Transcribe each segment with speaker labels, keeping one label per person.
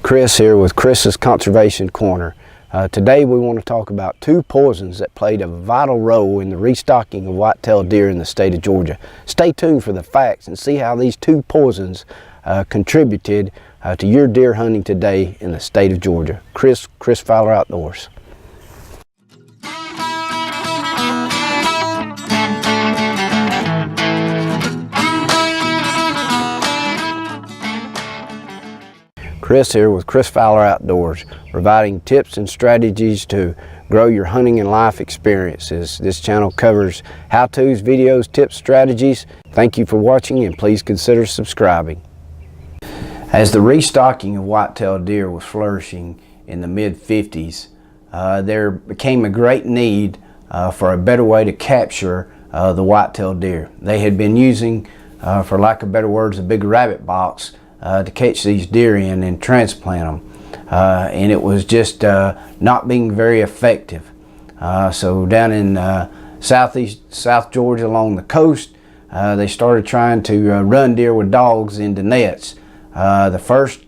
Speaker 1: Chris here with Chris's Conservation Corner. Today we want to talk about two poisons that played a vital role in the restocking of white-tailed deer in the state of Georgia. Stay tuned for the facts and see how these two poisons contributed to your deer hunting today in the state of Georgia. Chris Fowler Outdoors. Chris here with Chris Fowler Outdoors, providing tips and strategies to grow your hunting and life experiences. This channel covers how-tos, videos, tips, strategies. Thank you for watching and please consider subscribing. As the restocking of white-tailed deer was flourishing in the mid-50s, there became a great need for a better way to capture the white-tailed deer. They had been using, for lack of better words, a big rabbit box to catch these deer in and transplant them, and it was just not being very effective. So down in South Georgia along the coast, they started trying to run deer with dogs into nets. The first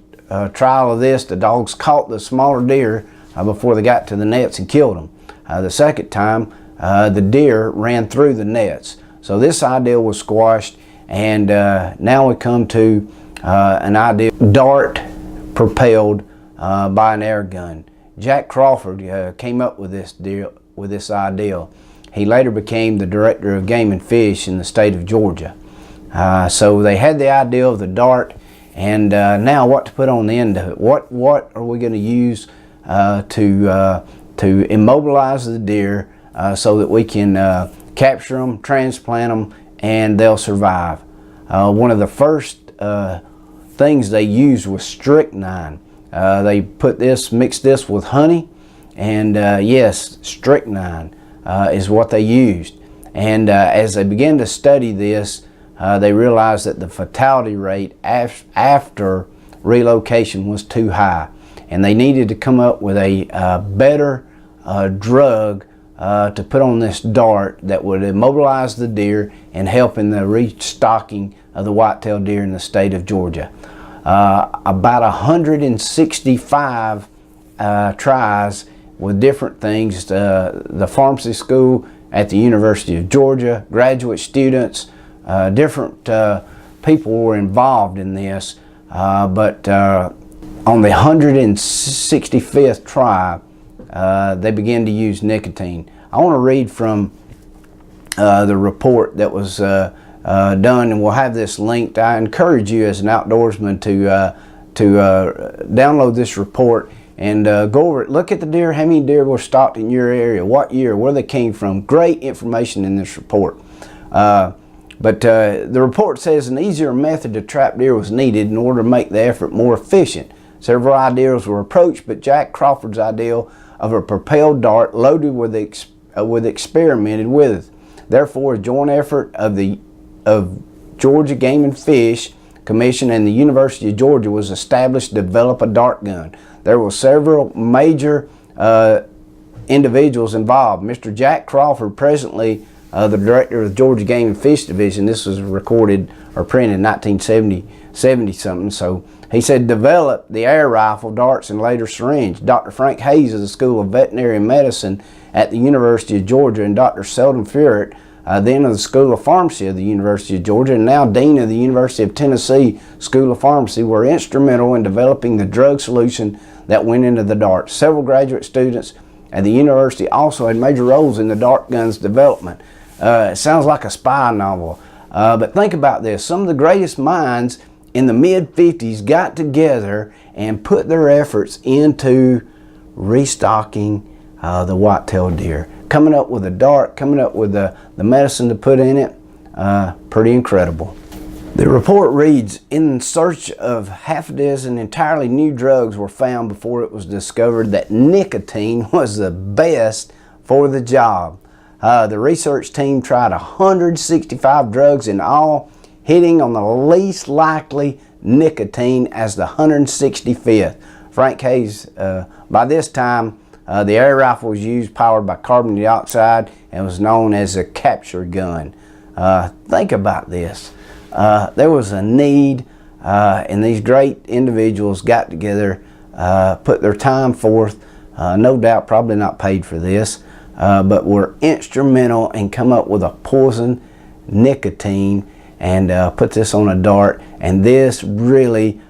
Speaker 1: trial of this, the dogs caught the smaller deer before they got to the nets and killed them. The second time, the deer ran through the nets. So this idea was squashed, and now we come to an idea, dart propelled by an air gun. Jack Crawford came up with this idea. He later became the director of game and fish in the state of Georgia. So they had the idea of the dart, and now what to put on the end of it. What are we going to use to immobilize the deer so that we can capture them, transplant them, and they'll survive. One of the first things they used was strychnine. They mixed this with honey, and yes, strychnine is what they used. And as they began to study this, they realized that the fatality rate after relocation was too high, and they needed to come up with a better drug to put on this dart that would immobilize the deer and help in the restocking of the white-tailed deer in the state of Georgia. About 165 tries with different things. The pharmacy school at the University of Georgia, graduate students, different people were involved in this, but on the 165th try, they began to use nicotine. I want to read from the report that was done, and we'll have this linked. I encourage you as an outdoorsman to download this report and go over it. Look at the deer, how many deer were stocked in your area, what year, where they came from. Great information in this report. But the report says an easier method to trap deer was needed in order to make the effort more efficient. Several ideas were approached, but Jack Crawford's idea of a propelled dart loaded with experimented with. Therefore, a joint effort of Georgia Game and Fish Commission and the University of Georgia was established to develop a dart gun. There were several major individuals involved. Mr. Jack Crawford, presently the director of the Georgia Game and Fish Division. This was recorded or printed in 1970 something. So he said, develop the air rifle, darts, and later syringe. Dr. Frank Hayes of the School of Veterinary Medicine at the University of Georgia, and Dr. Selden Furrett, then of the School of Pharmacy of the University of Georgia, and now Dean of the University of Tennessee School of Pharmacy, were instrumental in developing the drug solution that went into the dart. Several graduate students at the university also had major roles in the dart gun's development. It sounds like a spy novel, but think about this. Some of the greatest minds in the mid-50s got together and put their efforts into restocking the white-tailed deer. Coming up with a dart, coming up with the medicine to put in it, pretty incredible. The report reads, in search of half a dozen entirely new drugs were found before it was discovered that nicotine was the best for the job. The research team tried 165 drugs in all, hitting on the least likely nicotine as the 165th. Frank Hayes, by this time, the air rifle was used, powered by carbon dioxide, and was known as a capture gun. Think about this. There was a need, and these great individuals got together put their time forth, no doubt probably not paid for this, but were instrumental in coming up with a poison, nicotine, and put this on a dart, and this really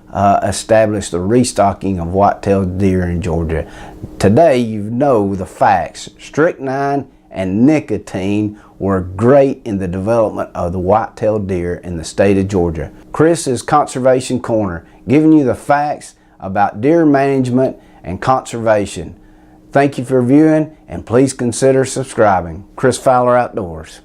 Speaker 1: established the restocking of white-tailed deer in Georgia. Today you know the facts. Strychnine and nicotine were great in the development of the white-tailed deer in the state of Georgia. Chris's Conservation Corner, giving you the facts about deer management and conservation. Thank you for viewing, and please consider subscribing. Chris Fowler Outdoors.